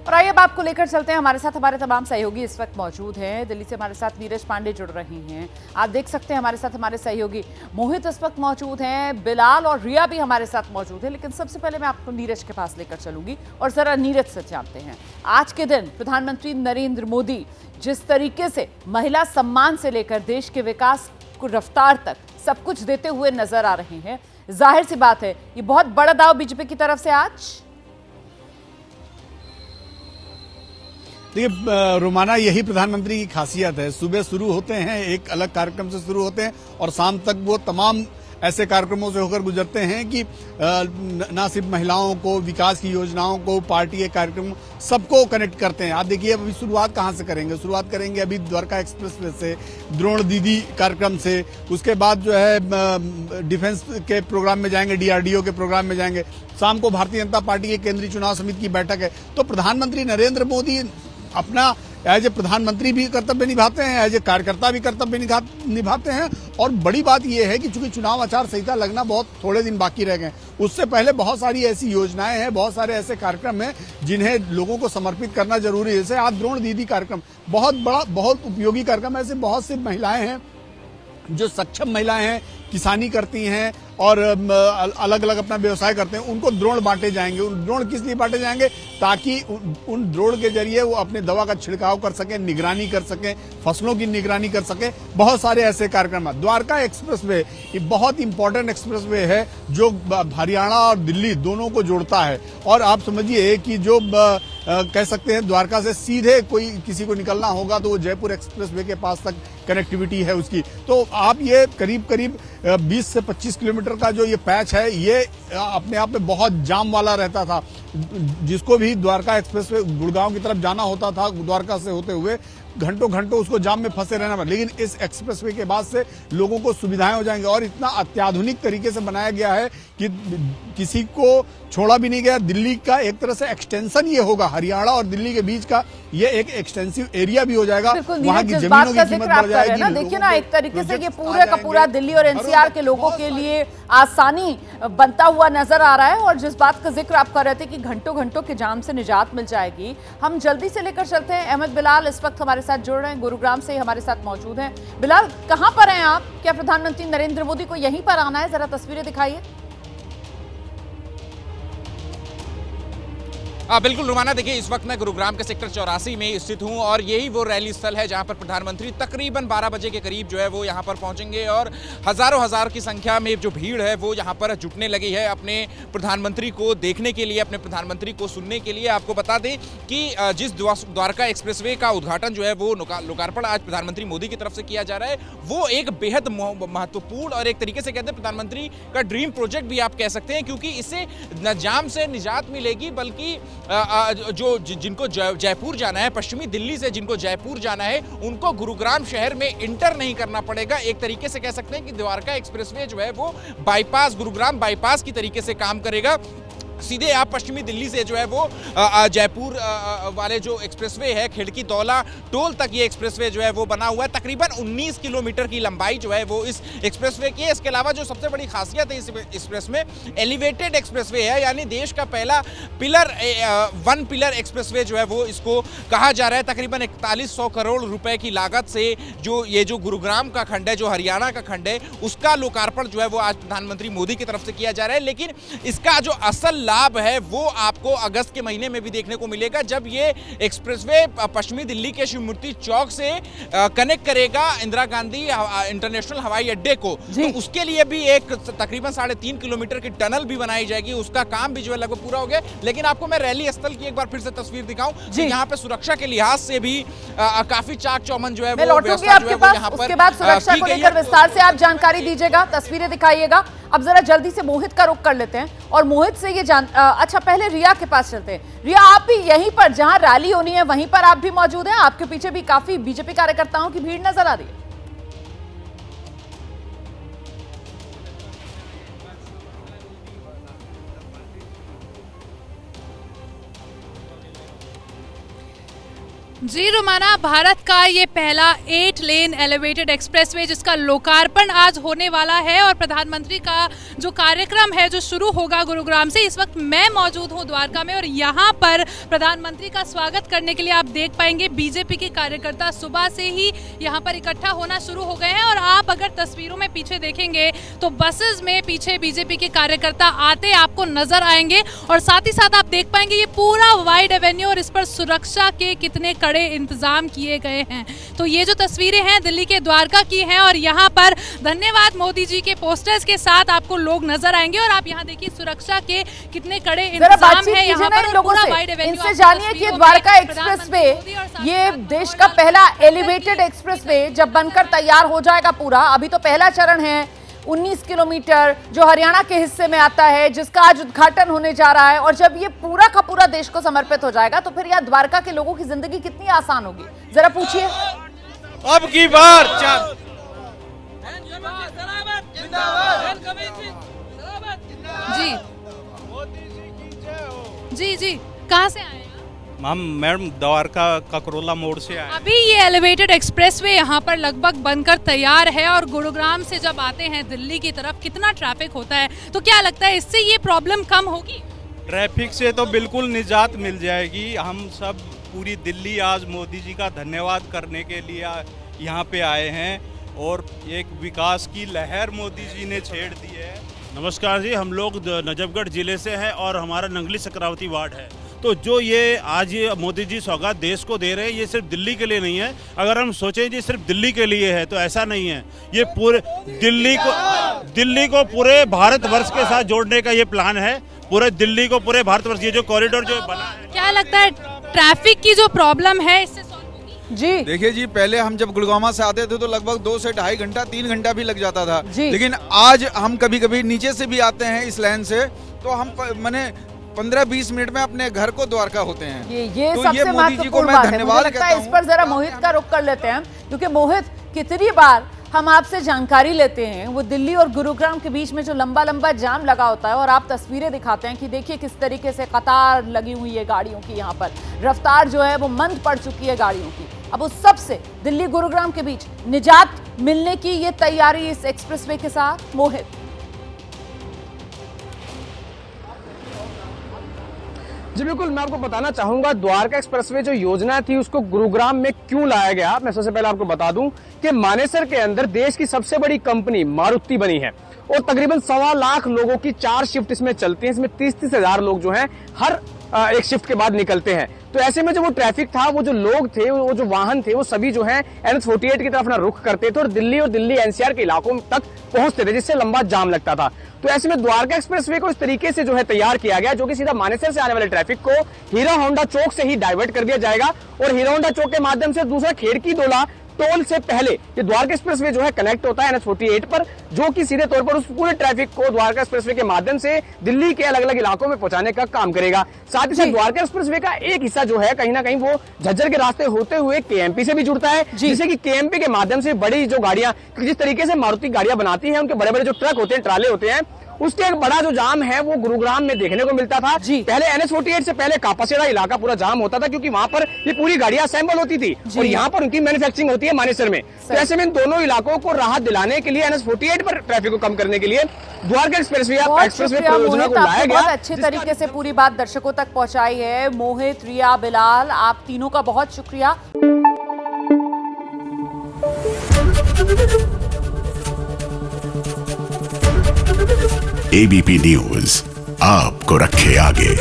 और आइए अब आपको लेकर चलते हैं। हमारे साथ हमारे तमाम सहयोगी इस वक्त मौजूद हैं। दिल्ली से हमारे साथ नीरज पांडे जुड़ रही हैं। आप देख सकते हैं हमारे साथ हमारे सहयोगी मोहित इस वक्त मौजूद हैं, बिलाल और रिया भी हमारे साथ मौजूद है। लेकिन सबसे पहले मैं आपको नीरज के पास लेकर चलूंगी और जरा नीरज से जानते हैं आज के दिन प्रधानमंत्री नरेंद्र मोदी जिस तरीके से महिला सम्मान से लेकर देश के विकास को रफ्तार तक सब कुछ देते हुए नजर आ रहे हैं, जाहिर सी बात है ये बहुत बड़ा दाव बीजेपी की तरफ से आज। देखिए रोमाना, यही प्रधानमंत्री की खासियत है। सुबह शुरू होते हैं एक अलग कार्यक्रम से शुरू होते हैं और शाम तक वो तमाम ऐसे कार्यक्रमों से होकर गुजरते हैं कि न सिर्फ महिलाओं को, विकास की योजनाओं को, पार्टी के कार्यक्रम सबको कनेक्ट करते हैं। आप देखिए अभी शुरुआत कहाँ से करेंगे? शुरुआत करेंगे अभी द्वारका एक्सप्रेसवे से, द्रोण दीदी कार्यक्रम से। उसके बाद जो है डिफेंस के प्रोग्राम में जाएंगे, डीआरडीओ के प्रोग्राम में जाएंगे। शाम को भारतीय जनता पार्टी के केंद्रीय चुनाव समिति की बैठक है। तो प्रधानमंत्री नरेंद्र मोदी अपना एज ए प्रधानमंत्री भी कर्तव्य निभाते हैं, एज ए कार्यकर्ता भी कर्तव्य निभाते हैं। और बड़ी बात यह है कि चूंकि चुनाव आचार संहिता लगना बहुत थोड़े दिन बाकी रह गए, उससे पहले बहुत सारी ऐसी योजनाएं हैं, बहुत सारे ऐसे कार्यक्रम हैं जिन्हें लोगों को समर्पित करना जरूरी है। जैसे आज द्रोण दीदी कार्यक्रम बहुत बड़ा, बहुत उपयोगी कार्यक्रम है। ऐसे बहुत सी महिलाएं हैं जो सक्षम महिलाएं हैं, किसानी करती हैं और अलग अलग अपना व्यवसाय करते हैं, उनको द्रोण बांटे जाएंगे। उन द्रोण किस लिए बांटे जाएंगे? ताकि उन द्रोण के जरिए वो अपने दवा का छिड़काव कर सकें, निगरानी कर सकें, फसलों की निगरानी कर सकें। बहुत सारे ऐसे कार्यक्रम हैं। द्वारका एक्सप्रेसवे ये बहुत इंपॉर्टेंट एक्सप्रेसवे है जो हरियाणा और दिल्ली दोनों को जोड़ता है। और आप समझिए कि जो कह सकते हैं द्वारका से सीधे कोई किसी को निकलना होगा तो वो जयपुर एक्सप्रेसवे के पास तक कनेक्टिविटी है उसकी। तो आप ये करीब करीब 20 से 25 किलोमीटर का जो ये पैच है, ये अपने आप में बहुत जाम वाला रहता था। जिसको भी द्वारका एक्सप्रेसवे गुड़गांव की तरफ जाना होता था, द्वारका से होते हुए घंटों घंटों उसको जाम में फंसे रहना पड़ा। लेकिन इस एक्सप्रेसवे के बाद से लोगों को सुविधाएं हो जाएंगी और इतना अत्याधुनिक तरीके से बनाया गया है कि किसी को छोड़ा भी नहीं गया। दिल्ली का एक तरह से एक्सटेंशन ये होगा, हरियाणा और दिल्ली के बीच का ये एक एक्सटेंसिव एरिया भी हो जाएगा। वहाँ की जमीनों की कीमत बढ़ जाएगी। देखिए ना, एक तरीके से ये पूरा का पूरा दिल्ली और एनसीआर के लोगों के लिए आसानी बनता हुआ नजर आ रहा है। और जिस बात का जिक्र आप कर रहे थे कि घंटों घंटों के जाम से निजात मिल जाएगी, हम जल्दी से लेकर चलते हैं। अहमद बिलाल इस वक्त हमारे साथ जुड़ रहे हैं, गुरुग्राम से हमारे साथ मौजूद हैं। बिलाल, कहां पर हैं आप? क्या प्रधानमंत्री नरेंद्र मोदी को यहीं पर आना है? जरा तस्वीरें दिखाइए। बिल्कुल रुमाना, देखिए इस वक्त मैं गुरुग्राम के सेक्टर 84 में स्थित हूं और यही वो रैली स्थल है जहां पर प्रधानमंत्री तकरीबन 12 बजे के करीब जो है वो यहां पर पहुंचेंगे। और हजारों हजार की संख्या में जो भीड़ है वो यहां पर जुटने लगी है अपने प्रधानमंत्री को देखने के लिए, अपने प्रधानमंत्री को सुनने के लिए। आपको बता दें कि जिस द्वारका एक्सप्रेसवे का उद्घाटन जो है वो लोकार्पण आज प्रधानमंत्री मोदी की तरफ से किया जा रहा है, वो एक बेहद महत्वपूर्ण और एक तरीके से कहते हैं प्रधानमंत्री का ड्रीम प्रोजेक्ट भी आप कह सकते हैं, क्योंकि इससे न जाम से निजात मिलेगी बल्कि जिनको जयपुर जाना है, पश्चिमी दिल्ली से जिनको जयपुर जाना है, उनको गुरुग्राम शहर में इंटर नहीं करना पड़ेगा। एक तरीके से कह सकते हैं कि द्वारका एक्सप्रेसवे जो है वो बाईपास, गुरुग्राम बाईपास की तरीके से काम करेगा। सीधे आप पश्चिमी दिल्ली से जो है वो जयपुर वाले जो एक्सप्रेसवे है, खिड़की दौला टोल तक ये एक्सप्रेसवे जो है वो बना हुआ है। तकरीबन 19 किलोमीटर की लंबाई जो है वो इस एक्सप्रेसवे की है। इसके अलावा जो सबसे बड़ी खासियत है इस एक्सप्रेस में, एलिवेटेड एक्सप्रेसवे है, यानी देश का पहला वन पिलर एक्सप्रेसवे जो है वो इसको कहा जा रहा है। तकरीबन 4100 करोड़ रुपए की लागत से जो गुरुग्राम का खंड है, जो हरियाणा का खंड है, उसका लोकार्पण जो है वो आज प्रधानमंत्री मोदी की तरफ से किया जा रहा है। लेकिन इसका जो असल लाभ है वो आपको अगस्त के महीने में भी देखने को मिलेगा, जब ये एक्सप्रेसवे पश्चिमी दिल्ली के शिव मूर्ति चौक से कनेक्ट करेगा इंदिरा गांधी इंटरनेशनल हवाई अड्डे को। तो उसके लिए भी एक तकरीबन 3.5 किलोमीटर की टनल भी बनाई जाएगी। उसका काम भी जो है लगभग पूरा हो गया। लेकिन आपको मैं रैली स्थल की एक बार फिर से तस्वीर दिखाऊं, यहाँ पे सुरक्षा के लिहाज से भी काफी चाक चौबंद जो है वो व्यवस्था जो है वो यहाँ पर उसके बाद सुरक्षा को लेकर विस्तार से आप जानकारी दीजिएगा, तस्वीरें दिखाइएगा। अब जरा जल्दी से मोहित का रुख कर लेते हैं और मोहित से ये अच्छा पहले रिया के पास चलते हैं। रिया, आप भी यहीं पर जहां रैली होनी है वहीं पर आप भी मौजूद हैं? आपके पीछे भी काफी बीजेपी कार्यकर्ताओं की भीड़ नजर आ रही है। जी रोमाना, भारत का ये पहला 8 लेन एलिवेटेड एक्सप्रेसवे जिसका लोकार्पण आज होने वाला है और प्रधानमंत्री का जो कार्यक्रम है जो शुरू होगा गुरुग्राम से। इस वक्त मैं मौजूद हूँ द्वारका में और यहाँ पर प्रधानमंत्री का स्वागत करने के लिए आप देख पाएंगे बीजेपी के कार्यकर्ता सुबह से ही यहाँ पर इकट्ठा होना शुरू हो गए हैं। और आप अगर तस्वीरों में पीछे देखेंगे तो बसेस में पीछे बीजेपी के कार्यकर्ता आते आपको नजर आएंगे और साथ ही साथ आप देख पाएंगे ये पूरा वाइड एवेन्यू और इस पर सुरक्षा के कितने कड़े इंतजाम किए गए हैं। तो ये जो तस्वीरें हैं दिल्ली के द्वारका की हैं और यहाँ पर धन्यवाद मोदी जी के पोस्टर्स के साथ आपको लोग नजर आएंगे और आप यहाँ देखिए सुरक्षा के कितने कड़े इंतजाम है यहाँ पर। पूरा वाइड एवेन्यू इनसे जानिए कि द्वारका एक्सप्रेसवे ये देश का पहला एलिवेटेड एक्सप्रेसवे जब बनकर तैयार हो जाएगा पूरा, अभी तो पहला चरण है 19 किलोमीटर जो हरियाणा के हिस्से में आता है जिसका आज उद्घाटन होने जा रहा है, और जब ये पूरा का पूरा देश को समर्पित हो जाएगा तो फिर यहाँ द्वारका के लोगों की जिंदगी कितनी आसान होगी, जरा पूछिए। अब की बार जी जी कहाँ से आए हैं? हम मैडम द्वारका ककरोला मोड़ से आए। अभी ये एलिवेटेड एक्सप्रेसवे यहाँ पर लगभग बनकर तैयार है और गुरुग्राम से जब आते हैं दिल्ली की तरफ कितना ट्रैफिक होता है, तो क्या लगता है इससे ये प्रॉब्लम कम होगी? ट्रैफिक से तो बिल्कुल निजात मिल जाएगी। हम सब पूरी दिल्ली आज मोदी जी का धन्यवाद करने के लिए यहाँ पे आए हैं और एक विकास की लहर मोदी जी ने छेड़ दी है। नमस्कार जी, हम लोग नजफगढ़ जिले से हैं और हमारा नंगली सक्रावती वार्ड है। तो जो ये आज ये मोदी जी सौगात देश को दे रहे हैं, ये सिर्फ दिल्ली के लिए नहीं है। अगर हम सोचें जी सिर्फ दिल्ली के लिए है तो ऐसा नहीं है। ये पूरे दिल्ली को पूरे भारतवर्ष के साथ जोड़ने का ये प्लान है। पूरे दिल्ली को पूरे भारतवर्ष, ये जो कॉरिडोर जो बना है। क्या लगता है ट्रैफिक की जो प्रॉब्लम है इससे सॉल्व होगी? जी देखिए जी, पहले हम जब गुड़गांव से आते थे तो लगभग 2 से ढाई घंटा 3 घंटा भी लग जाता था, लेकिन आज हम कभी कभी नीचे से भी आते हैं इस लाइन से तो हम मैंने 15-20 मिनट में अपने घर को द्वारका होते हैं। ये तो सबसे मोदी जी को महत्वपूर्ण मैं बात है। मुझे धन्यवाद लगता कहता है इस पर जरा मोहित का रुख कर लेते हैं, क्योंकि मोहित कितनी बार हम आपसे जानकारी लेते हैं वो दिल्ली और गुरुग्राम के बीच में जो लंबा लंबा जाम लगा होता है और आप तस्वीरें दिखाते हैं कि देखिए किस तरीके से कतार लगी हुई है गाड़ियों की, यहाँ पर रफ्तार जो है वो मंद पड़ चुकी है गाड़ियों की। अब उस सब से दिल्ली गुरुग्राम के बीच निजात मिलने की ये तैयारी इस एक्सप्रेसवे के साथ। मोहित जी बिल्कुल, मैं आपको बताना चाहूंगा द्वारका एक्सप्रेसवे जो योजना थी उसको गुरुग्राम में क्यों लाया गया। मैं सबसे पहले आपको बता दूं कि मानेसर के अंदर देश की सबसे बड़ी कंपनी मारुति बनी है और तकरीबन 1.25 लाख लोगों की 4 शिफ्ट इसमें चलती है। इसमें 30-30 हजार लोग जो हैं हर एक शिफ्ट के बाद निकलते हैं। तो ऐसे में जो वो ट्रैफिक था, वो जो लोग थे, वो जो वाहन थे, वो सभी जो है NH-48 की तरफ अपना रुख करते थे और दिल्ली NCR के इलाकों तक पहुंचते थे, जिससे लंबा जाम लगता था। तो ऐसे में द्वारका एक्सप्रेसवे को इस तरीके से जो है तैयार किया गया जो कि सीधा मानेसर से आने वाले ट्रैफिक को हीरो होंडा चौक से ही डाइवर्ट कर दिया जाएगा और हीरो होंडा चौक के माध्यम से दूसरा खेड़की दोला टोल से पहले ये द्वारका एक्सप्रेसवे जो है कनेक्ट होता है NH-48 पर, जो कि सीधे तौर पर उस पूरे ट्रैफिक को द्वारका एक्सप्रेसवे के माध्यम से दिल्ली के अलग अलग इलाकों में पहुंचाने का काम करेगा। साथ ही साथ द्वारका एक्सप्रेसवे का एक हिस्सा जो है कहीं ना कहीं वो झज्जर के रास्ते होते हुए KMP से भी जुड़ता है, जिससे कि KMP के माध्यम से बड़ी जो गाड़ियां, जिस तरीके से मारुति गाड़ियां बनाती है, उनके बड़े बड़े जो ट्रक होते हैं, ट्राले होते हैं, उसके एक बड़ा जो जाम है वो गुरुग्राम में देखने को मिलता था। पहले NH-48 से पहले कापासेड़ा इलाका पूरा जाम होता था क्योंकि वहां पर ये पूरी गाड़ियां असेंबल होती थी और यहाँ पर उनकी मैन्युफैक्चरिंग होती है मानेसर में। तो ऐसे में इन दोनों इलाकों को राहत दिलाने के लिए NH-48 पर ट्रैफिक को कम करने के लिए द्वारका एक्सप्रेसवे परियोजना को लाया गया। बहुत अच्छे तरीके से पूरी बात दर्शकों तक पहुंचाई है। मोहित, रिया, बिलाल, आप तीनों का बहुत शुक्रिया। ABP न्यूज आपको रखे आगे।